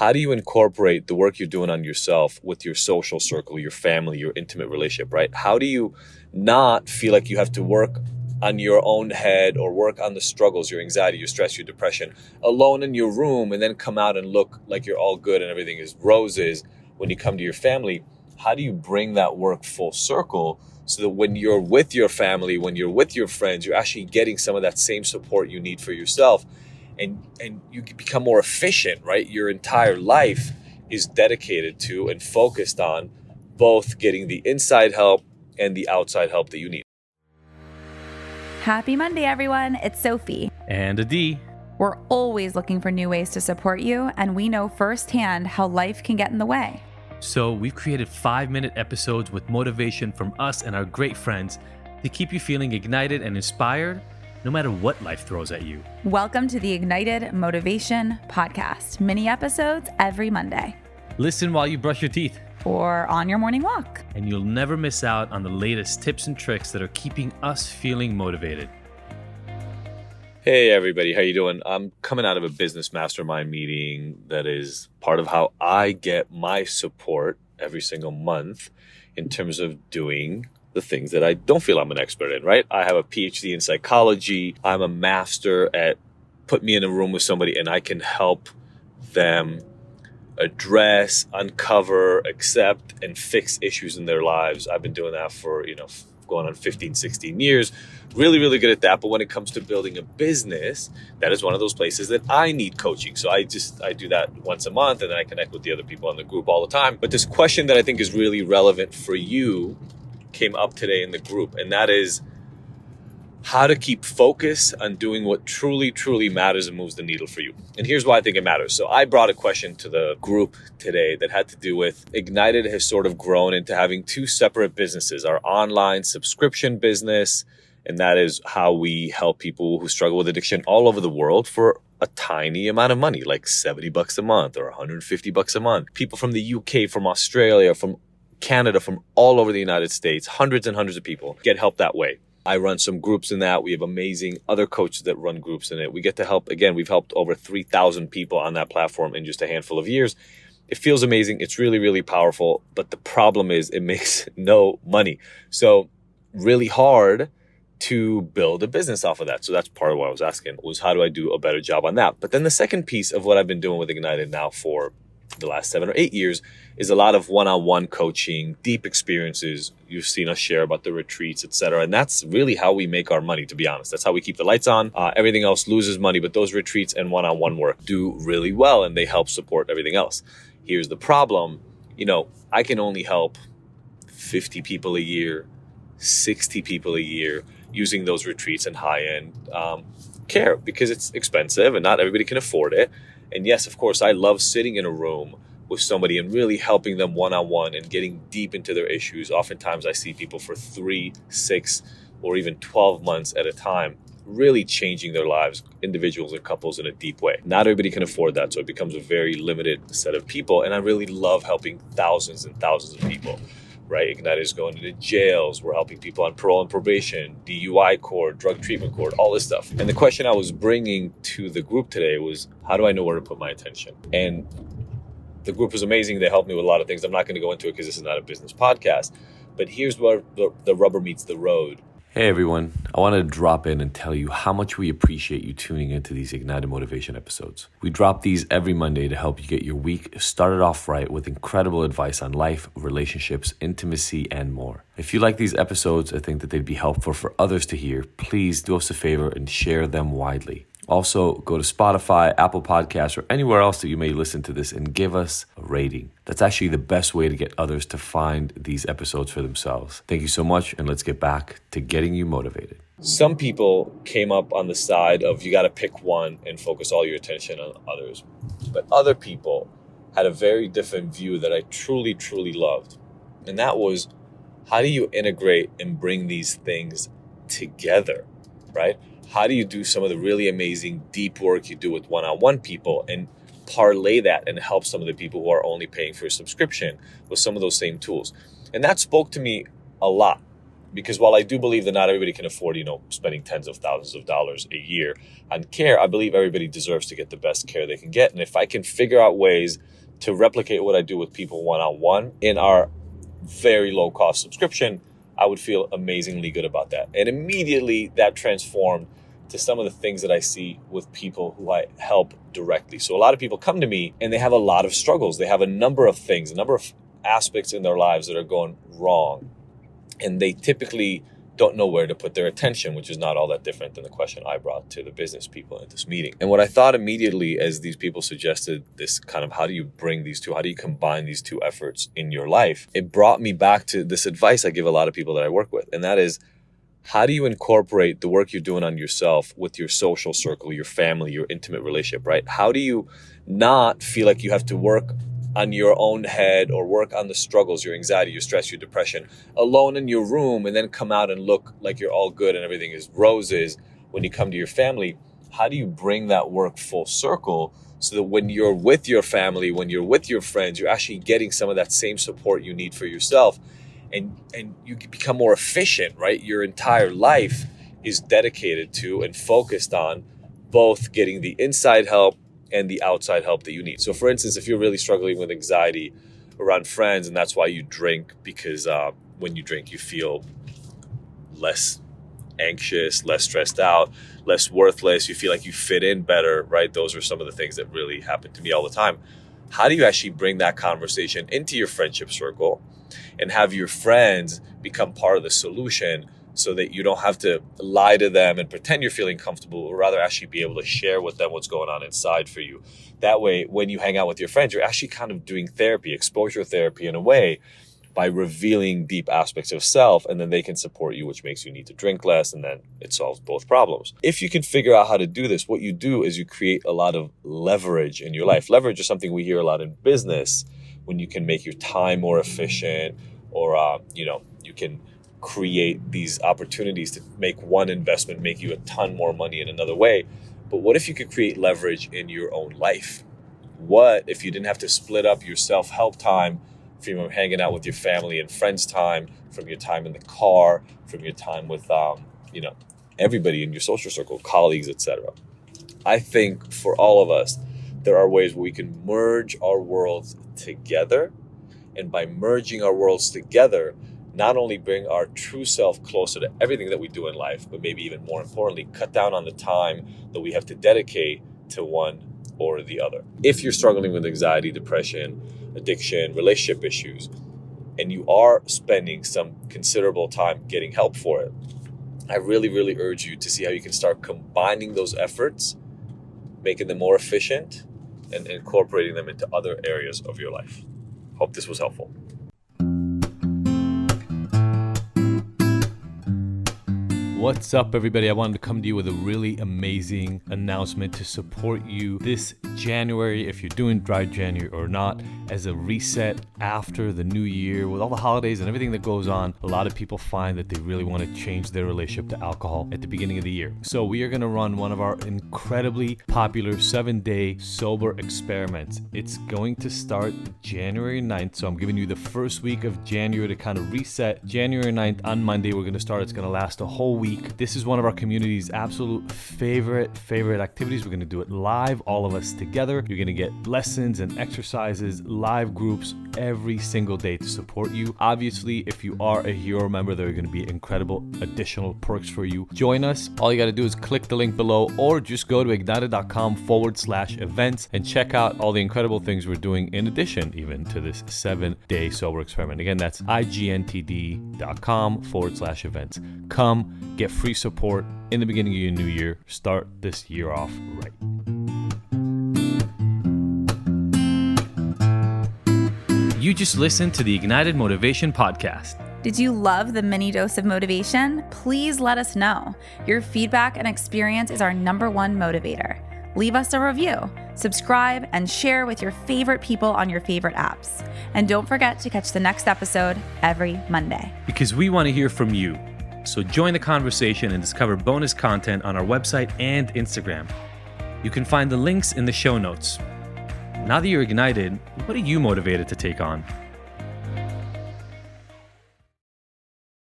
how do you incorporate the work you're doing on yourself with your social circle, your family, your intimate relationship, right? How do you not feel like you have to work on your own head or work on the struggles, your anxiety, your stress, your depression, alone in your room, and then come out and look like you're all good and everything is roses when you come to your family? How do you bring that work full circle so that when you're with your family, when you're with your friends, you're actually getting some of that same support you need for yourself, and you become more efficient, right? Your entire life is dedicated to and focused on both getting the inside help and the outside help that you need. Happy Monday, everyone. It's Sophie. And Adi. We're always looking for new ways to support you, and we know firsthand how life can get in the way. So we've created 5-minute episodes with motivation from us and our great friends to keep you feeling ignited and inspired no matter what life throws at you. Welcome to the Ignited Motivation Podcast. Mini episodes every Monday. Listen while you brush your teeth. Or on your morning walk. And you'll never miss out on the latest tips and tricks that are keeping us feeling motivated. Hey everybody, how you doing? I'm coming out of a business mastermind meeting that is part of how I get my support every single month in terms of doing the things that I don't feel I'm an expert in, right? I have a PhD in psychology. I'm a master at put me in a room with somebody and I can help them address, uncover, accept, and fix issues in their lives. I've been doing that for, going on 15, 16 years. Really, really good at that. But when it comes to building a business, that is one of those places that I need coaching. So I do that once a month, and then I connect with the other people in the group all the time. But this question that I think is really relevant for you came up today in the group, and that is how to keep focus on doing what truly, truly matters and moves the needle for you. And here's why I think it matters. So I brought a question to the group today that had to do with Ignited has sort of grown into having two separate businesses, our online subscription business, and that is how we help people who struggle with addiction all over the world for a tiny amount of money, like $70 a month or $150 a month. People from the UK, from Australia, from Canada, from all over the United States, hundreds and hundreds of people get help that way. I run some groups in that. We have amazing other coaches that run groups in it. We get to help. Again, we've helped over 3,000 people on that platform in just a handful of years. It feels amazing. It's really, really powerful. But the problem is it makes no money. So really hard to build a business off of that. So that's part of what I was asking was how do I do a better job on that? But then the second piece of what I've been doing with Ignited now for the last 7 or 8 years is a lot of one-on-one coaching, deep experiences. You've seen us share about the retreats, etc. And that's really how we make our money, to be honest. That's how we keep the lights on. Everything else loses money, but those retreats and one-on-one work do really well, and they help support everything else. Here's the problem. I can only help 50 people a year, 60 people a year using those retreats and high-end care because it's expensive and not everybody can afford it. And yes, of course, I love sitting in a room with somebody and really helping them one-on-one and getting deep into their issues. Oftentimes I see people for 3, 6, or even 12 months at a time, really changing their lives, individuals and couples in a deep way. Not everybody can afford that, so it becomes a very limited set of people. And I really love helping thousands and thousands of people, right? Ignite is going into jails. We're helping people on parole and probation, DUI court, drug treatment court, all this stuff. And the question I was bringing to the group today was, how do I know where to put my attention? And the group was amazing. They helped me with a lot of things. I'm not going to go into it because this is not a business podcast. But here's where the rubber meets the road. Hey everyone, I want to drop in and tell you how much we appreciate you tuning into these Ignited Motivation episodes. We drop these every Monday to help you get your week started off right with incredible advice on life, relationships, intimacy, and more. If you like these episodes or think that they'd be helpful for others to hear, please do us a favor and share them widely. Also, go to Spotify, Apple Podcasts, or anywhere else that you may listen to this and give us a rating. That's actually the best way to get others to find these episodes for themselves. Thank you so much, and let's get back to getting you motivated. Some people came up on the side of you got to pick one and focus all your attention on others. But other people had a very different view that I truly, truly loved. And that was, how do you integrate and bring these things together, right? How do you do some of the really amazing deep work you do with one-on-one people and parlay that and help some of the people who are only paying for a subscription with some of those same tools? And that spoke to me a lot because while I do believe that not everybody can afford, spending tens of thousands of dollars a year on care, I believe everybody deserves to get the best care they can get. And if I can figure out ways to replicate what I do with people one-on-one in our very low-cost subscription, I would feel amazingly good about that. And immediately that transformed to some of the things that I see with people who I help directly. So a lot of people come to me and they have a lot of struggles. They have a number of things, a number of aspects in their lives that are going wrong. And they typically don't know where to put their attention, which is not all that different than the question I brought to the business people at this meeting. And what I thought immediately as these people suggested this kind of how do you bring these two, how do you combine these two efforts in your life? It brought me back to this advice I give a lot of people that I work with. And that is, how do you incorporate the work you're doing on yourself with your social circle, your family, your intimate relationship, right? How do you not feel like you have to work on your own head or work on the struggles, your anxiety, your stress, your depression, alone in your room, and then come out and look like you're all good and everything is roses when you come to your family? How do you bring that work full circle so that when you're with your family, when you're with your friends, you're actually getting some of that same support you need for yourself, and you become more efficient, right? Your entire life is dedicated to and focused on both getting the inside help and the outside help that you need. So for instance, if you're really struggling with anxiety around friends, and that's why you drink, because when you drink, you feel less anxious, less stressed out, less worthless, you feel like you fit in better, right? Those are some of the things that really happen to me all the time. How do you actually bring that conversation into your friendship circle and have your friends become part of the solution, so that you don't have to lie to them and pretend you're feeling comfortable, or rather actually be able to share with them what's going on inside for you? That way, when you hang out with your friends, you're actually kind of doing therapy, exposure therapy in a way, by revealing deep aspects of self, and then they can support you, which makes you need to drink less, and then it solves both problems. If you can figure out how to do this, what you do is you create a lot of leverage in your life. Leverage is something we hear a lot in business, when you can make your time more efficient, or you can create these opportunities to make one investment make you a ton more money in another way. But what if you could create leverage in your own life? What if you didn't have to split up your self-help time from hanging out with your family and friends time, from your time in the car, from your time with everybody in your social circle, colleagues, etc.? I think for all of us, there are ways where we can merge our worlds together. And by merging our worlds together, not only bring our true self closer to everything that we do in life, but maybe even more importantly, cut down on the time that we have to dedicate to one or the other. If you're struggling with anxiety, depression, addiction, relationship issues, and you are spending some considerable time getting help for it, I really, really urge you to see how you can start combining those efforts, making them more efficient, and incorporating them into other areas of your life. Hope this was helpful. What's up, everybody? I wanted to come to you with a really amazing announcement to support you this January, if you're doing dry January or not, as a reset after the new year. With all the holidays and everything that goes on, a lot of people find that they really want to change their relationship to alcohol at the beginning of the year. So we are going to run one of our incredibly popular 7-day sober experiments. It's going to start January 9th. So I'm giving you the first week of January to kind of reset. January 9th on Monday, we're going to start. It's going to last a whole week. This is one of our community's absolute favorite activities. We're going to do it live, all of us together. You're going to get lessons and exercises, live groups every single day to support you. Obviously, if you are a hero member, there are going to be incredible additional perks for you. Join us. All you got to do is click the link below, or just go to ignited.com/events and check out all the incredible things we're doing in addition even to this 7-day sober experiment. Again, that's IGNTD.com/events. Come get free support in the beginning of your new year. Start this year off right. You just listened to the Ignited Motivation Podcast. Did you love the mini dose of motivation? Please let us know. Your feedback and experience is our #1 motivator. Leave us a review, subscribe, and share with your favorite people on your favorite apps. And don't forget to catch the next episode every Monday. Because we want to hear from you. So join the conversation and discover bonus content on our website and Instagram. You can find the links in the show notes. Now that you're ignited, what are you motivated to take on?